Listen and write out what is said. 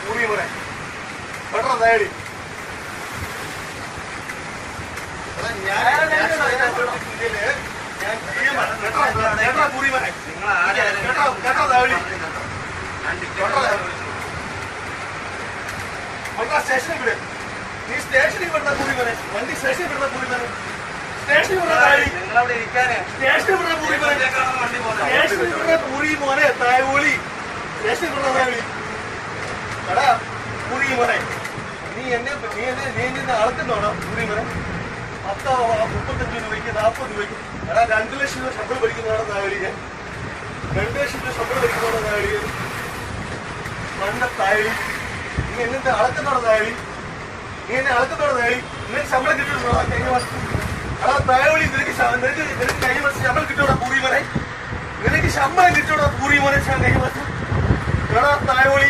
പൂരി മോനെ കേട്ടോ തായടി പൂരി മോനെ കേട്ടോ തായടി സ്റ്റേഷനിൽ വിട് നീ സ്റ്റേഷനിൽ വിടുന്ന പൂരി മോനെ വണ്ടി സ്റ്റേഷനിൽ വിടുന്ന പൂരി മോനെ സ്റ്റേഷനിൽ വിടുന്ന പൂരി മോനെ സ്റ്റേഷനിൽ വിടുന്ന പൂരി മോനെ തായവോളി സ്റ്റേഷനിൽ വിടുന്ന തായവളി എടാ പൂരി മോനെ നീ എന്നെ അളക്കുന്നോടാ പൂരി മോനെ 35 രൂപയ്ക്ക് 40 രൂപയ്ക്ക് എടാ 2 ലക്ഷം രൂപ ശമ്പളം പഠിക്കുന്നതാണ് തായവളി ഞാൻ 2 ലക്ഷം രൂപ ശമ്പളം പഠിക്കുന്നതാണ് തായവളി മണ്ണ തായവളി നീ എന്നെ അളക്കുന്നോടാ തായവളി നീ എന്നെ അളക്കുന്നോടാ തായവളി നിനക്ക് ശമ്പളം കിട്ടുന്നുണ്ടോ കഴിഞ്ഞ മാസം അതാ തായവളി നിനക്ക് കഴിഞ്ഞ മാസം ശമ്പളം കിട്ടൂടാ പൂരി മോനെ നിനക്ക് ശമ്പളം കിട്ടൂടാ പൂരി മോനെ കഴിഞ്ഞ മാസം എടാ തായവളി